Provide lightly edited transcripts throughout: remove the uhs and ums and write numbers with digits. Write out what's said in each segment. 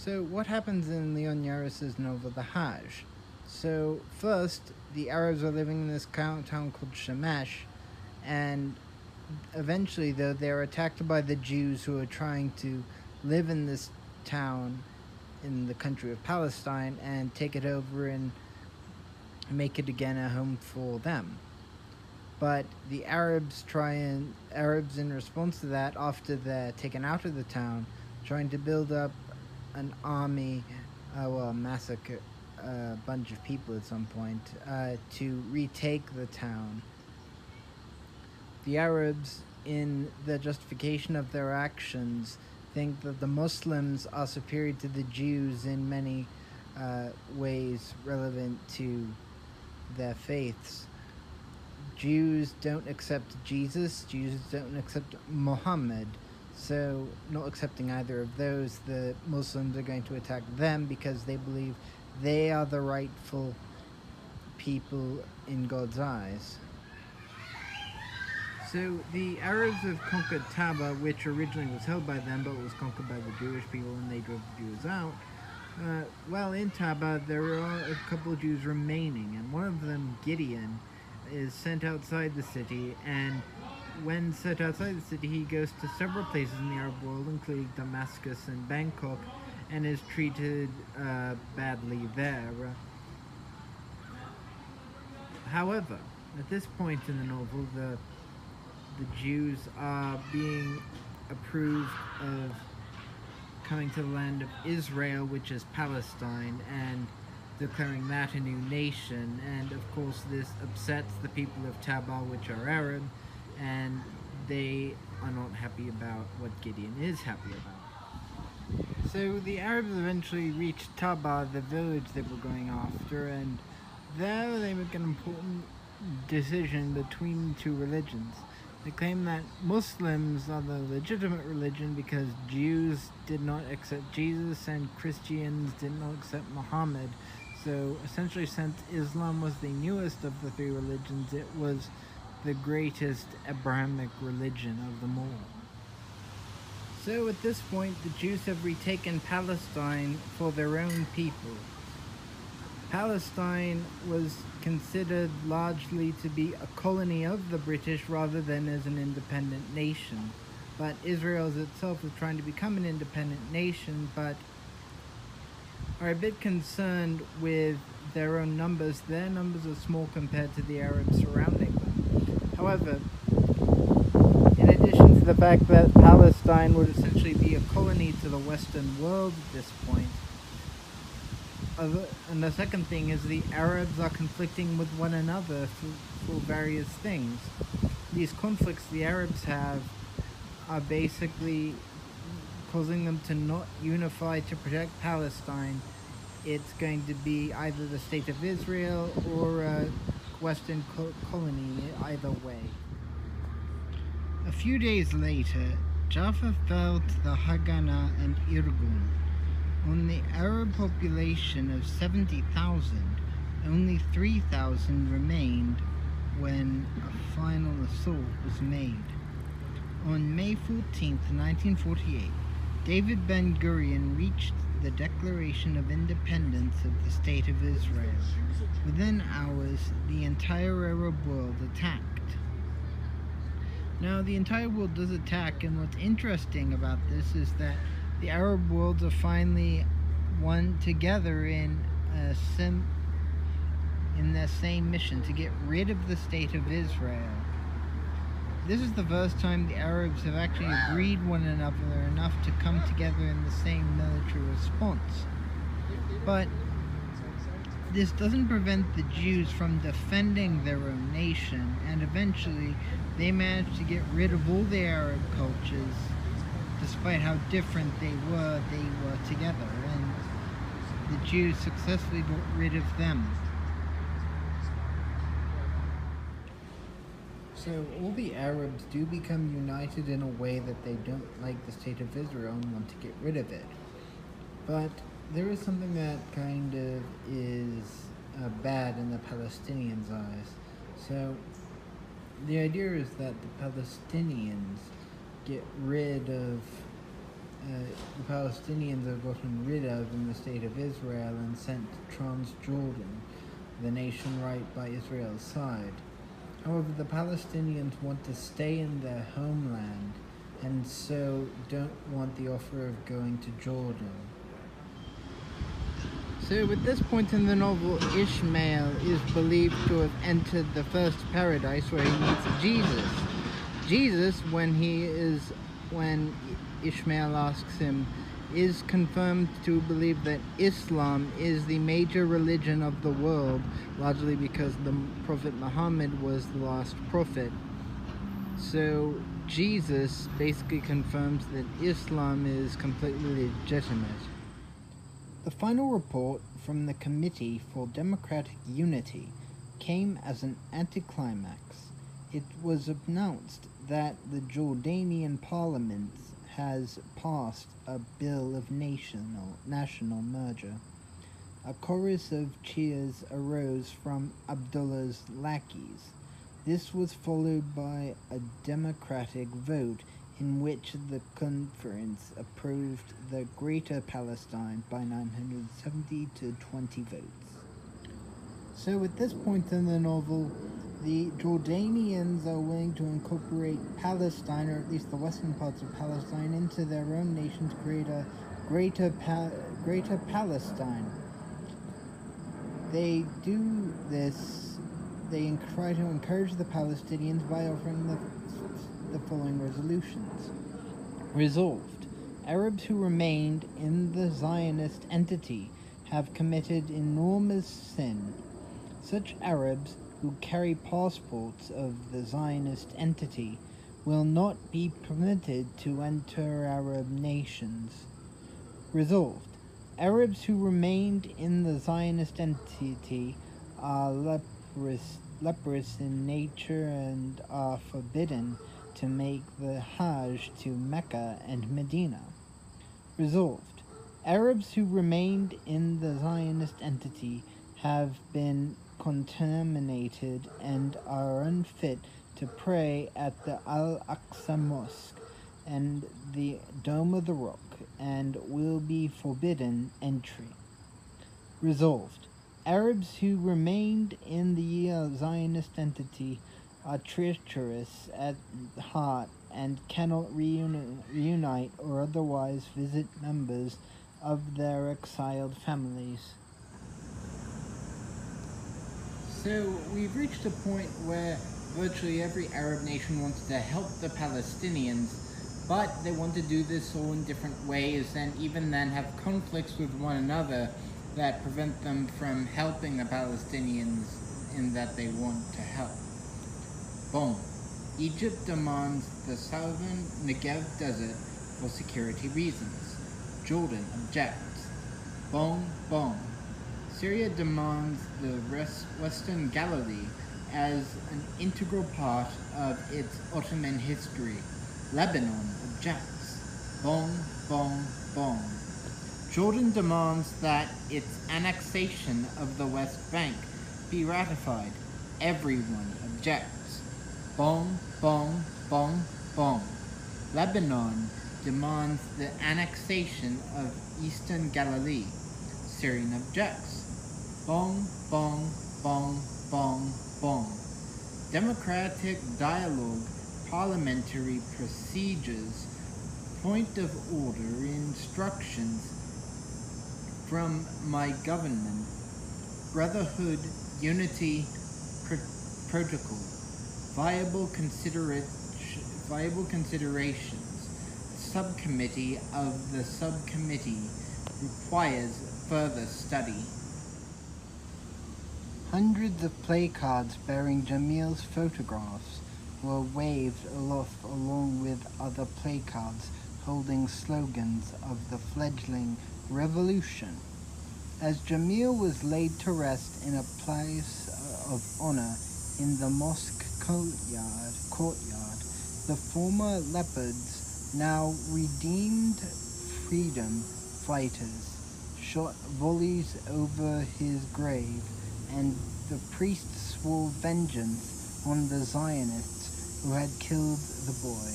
So what happens in Leon Uris's novel The Hajj? So first, the Arabs are living in this town called Shamash, and eventually, though, they're attacked by the Jews who are trying to live in this town in the country of Palestine and take it over and make it again a home for them. But the Arabs in response to that, after they're taken out of the town, trying to build up an army, massacre a bunch of people at some point, to retake the town. The Arabs, in the justification of their actions, think that the Muslims are superior to the Jews in many ways relevant to their faiths. Jews don't accept Jesus, Jews don't accept Muhammad, so not accepting either of those, the Muslims are going to attack them because they believe they are the rightful people in God's eyes. So the Arabs have conquered Taba, which originally was held by them but was conquered by the Jewish people and they drove the Jews out. Well, in Taba there are a couple of Jews remaining, and one of them, Gideon, is sent outside the city, and when sent outside the city he goes to several places in the Arab world, including Damascus and Bangkok, and is treated badly there. However, at this point in the novel, the Jews are being approved of coming to the land of Israel, which is Palestine, and declaring that a new nation. And of course this upsets the people of Taba, which are Arab, and they are not happy about what Gideon is happy about. So the Arabs eventually reach Taba, the village they were going after, and there they make an important decision between two religions. They claim that Muslims are the legitimate religion because Jews did not accept Jesus and Christians did not accept Muhammad. So essentially, since Islam was the newest of the three religions, it was the greatest Abrahamic religion of them all. So at this point, the Jews have retaken Palestine for their own people. Palestine was considered largely to be a colony of the British rather than as an independent nation. But Israel itself is trying to become an independent nation, but are a bit concerned with their own numbers. Their numbers are small compared to the Arabs surrounding them. However, in addition to the fact that Palestine would essentially be a colony to the Western world at this point, and the second thing is the Arabs are conflicting with one another for various things. These conflicts the Arabs have are basically causing them to not unify to protect Palestine. It's going to be either the State of Israel or a Western colony, either way. A few days later, Jaffa fell to the Haganah and Irgun. On the Arab population of 70,000, only 3,000 remained when a final assault was made. On May 14, 1948, David Ben-Gurion reached the Declaration of Independence of the State of Israel. Within hours, the entire Arab world attacked. Now, the entire world does attack, and what's interesting about this is that the Arab worlds are finally one together in their same mission to get rid of the State of Israel. This is the first time the Arabs have actually agreed one another enough to come together in the same military response. But this doesn't prevent the Jews from defending their own nation, and eventually they managed to get rid of all the Arab cultures. Despite how different they were together, and the Jews successfully got rid of them. So all the Arabs do become united in a way that they don't like the State of Israel and want to get rid of it. But there is something that kind of is bad in the Palestinians' eyes. So the idea is that the Palestinians get rid of the Palestinians are gotten rid of in the state of Israel and sent to Transjordan, the nation right by Israel's side. However, the Palestinians want to stay in their homeland and so don't want the offer of going to Jordan. So at this point in the novel, Ishmael is believed to have entered the first paradise where he meets Jesus. Jesus, when Ishmael asks him, is confirmed to believe that Islam is the major religion of the world, largely because the Prophet Muhammad was the last prophet. So Jesus basically confirms that Islam is completely legitimate. The final report from the Committee for Democratic Unity came as an anticlimax. It was announced that the Jordanian parliament has passed a bill of national merger. A chorus of cheers arose from Abdullah's lackeys. This was followed by a democratic vote in which the conference approved the Greater Palestine by 970 to 20 votes. So at this point in the novel, the Jordanians are willing to incorporate Palestine, or at least the western parts of Palestine, into their own nation to create a Greater Palestine. They do this, they try to encourage the Palestinians by offering the following resolutions. Resolved. Arabs who remained in the Zionist entity have committed enormous sin. Such Arabs who carry passports of the Zionist entity will not be permitted to enter Arab nations. Resolved. Arabs who remained in the Zionist entity are leprous in nature and are forbidden to make the Hajj to Mecca and Medina. Resolved. Arabs who remained in the Zionist entity have been contaminated and are unfit to pray at the Al-Aqsa Mosque and the Dome of the Rock and will be forbidden entry. Resolved. Arabs who remained in the Zionist entity are treacherous at heart and cannot reunite or otherwise visit members of their exiled families. So we've reached a point where virtually every Arab nation wants to help the Palestinians, but they want to do this all in different ways, and even then have conflicts with one another that prevent them from helping the Palestinians in that they want to help. Boom. Egypt demands the southern Negev desert for security reasons. Jordan objects. Boom, boom. Syria demands the Western Galilee as an integral part of its Ottoman history. Lebanon objects. Boom, boom, boom. Jordan demands that its annexation of the West Bank be ratified. Everyone objects. Boom, boom, boom, boom. Lebanon demands the annexation of Eastern Galilee. Syrian objects. Boom, boom, boom, boom, boom. Democratic dialogue, parliamentary procedures, point of order, instructions from my government, brotherhood, unity, protocol, viable considerations, subcommittee of the subcommittee requires further study. Hundreds of placards bearing Jamil's photographs were waved aloft along with other placards holding slogans of the fledgling revolution. As Jamil was laid to rest in a place of honor in the mosque courtyard, the former leopards, now redeemed freedom fighters, shot volleys over his grave, and the priest swore vengeance on the Zionists who had killed the boy.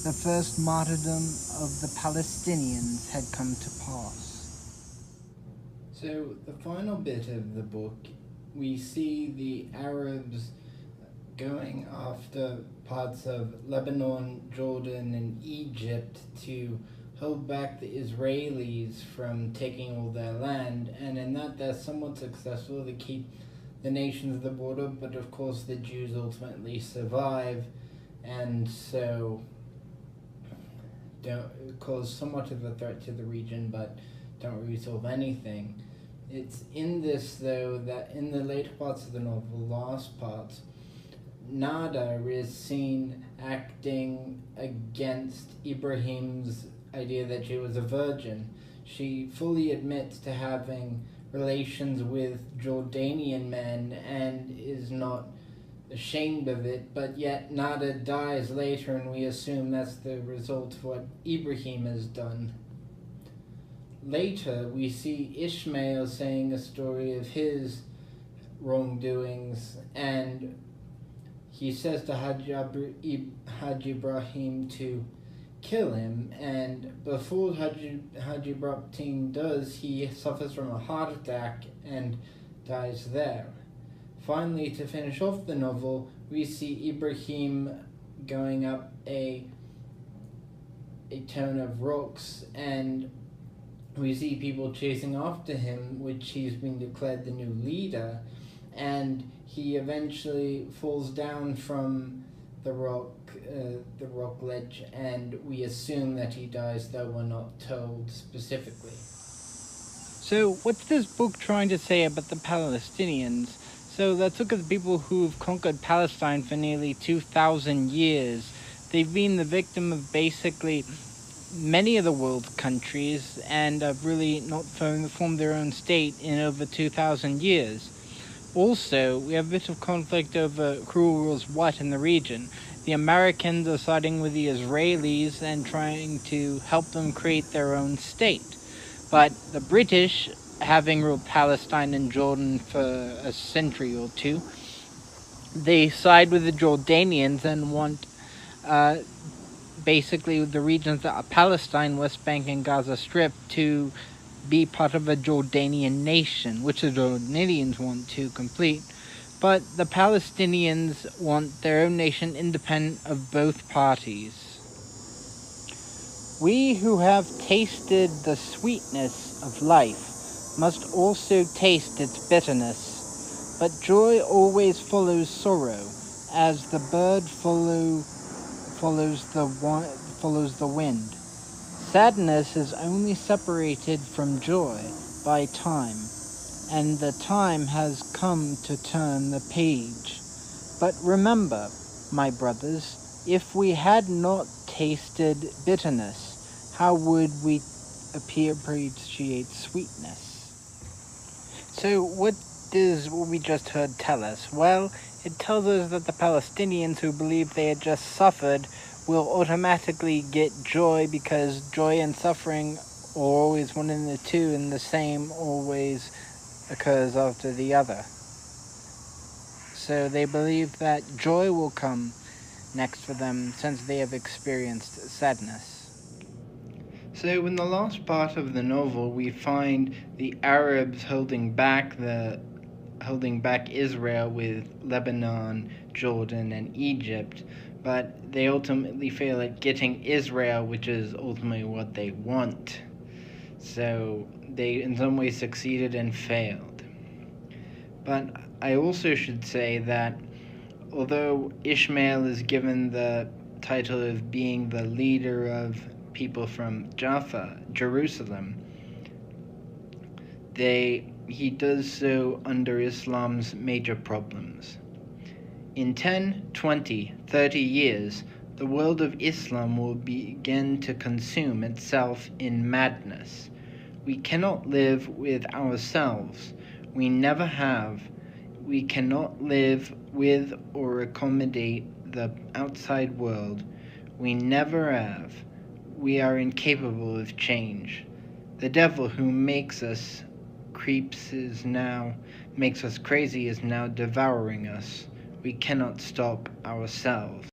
the first martyrdom of the Palestinians had come to pass. So, the final bit of the book, we see the Arabs going after parts of Lebanon, Jordan, and Egypt to hold back the Israelis from taking all their land, and in that they're somewhat successful. They keep the nations of the border, but of course the Jews ultimately survive, and so don't cause somewhat of a threat to the region, but don't really solve anything. It's in this, though, that in the later parts of the novel, last parts, Nada is seen acting against Ibrahim's idea that she was a virgin. She fully admits to having relations with Jordanian men and is not ashamed of it, but yet Nada dies later, and we assume that's the result of what Ibrahim has done. Later, we see Ishmael saying a story of his wrongdoings, and he says to Hajj Ibrahim to kill him, and before Hajj Ibrahim does, he suffers from a heart attack and dies there. Finally, to finish off the novel, we see Ibrahim going up a ton of rocks, and we see people chasing after him, which he's been declared the new leader, and he eventually falls down from the rock ledge, and we assume that he dies, though we're not told specifically. So, what's this book trying to say about the Palestinians? So let's look at the people who've conquered Palestine for nearly 2,000 years. They've been the victim of basically many of the world's countries and have really not formed their own state in over 2,000 years. Also, we have a bit of conflict over who rules what in the region. The Americans are siding with the Israelis and trying to help them create their own state. But the British, having ruled Palestine and Jordan for a century or two, they side with the Jordanians and want basically the regions that are Palestine, West Bank, and Gaza Strip to be part of a Jordanian nation, which the Jordanians want to complete. But the Palestinians want their own nation independent of both parties. We who have tasted the sweetness of life must also taste its bitterness. But joy always follows sorrow, as the bird follows the wind. Sadness is only separated from joy by time, and the time has come to turn the page. But remember, my brothers, if we had not tasted bitterness, how would we appreciate sweetness? So what does what we just heard tell us? Well, it tells us that the Palestinians who believe they had just suffered will automatically get joy, because joy and suffering are always one in the two, and the same always occurs after the other. So they believe that joy will come next for them since they have experienced sadness. So in the last part of the novel, we find the Arabs holding back Israel with Lebanon, Jordan, and Egypt, but they ultimately fail at getting Israel, which is ultimately what they want. So they in some ways succeeded and failed. But I also should say that although Ishmael is given the title of being the leader of people from Jaffa, Jerusalem, he does so under Islam's major problems. In 10, 20, 30 years, the world of Islam will begin to consume itself in madness. We cannot live with ourselves. We never have. We cannot live with or accommodate the outside world. We never have. We are incapable of change. The devil who makes us crazy is now devouring us. We cannot stop ourselves.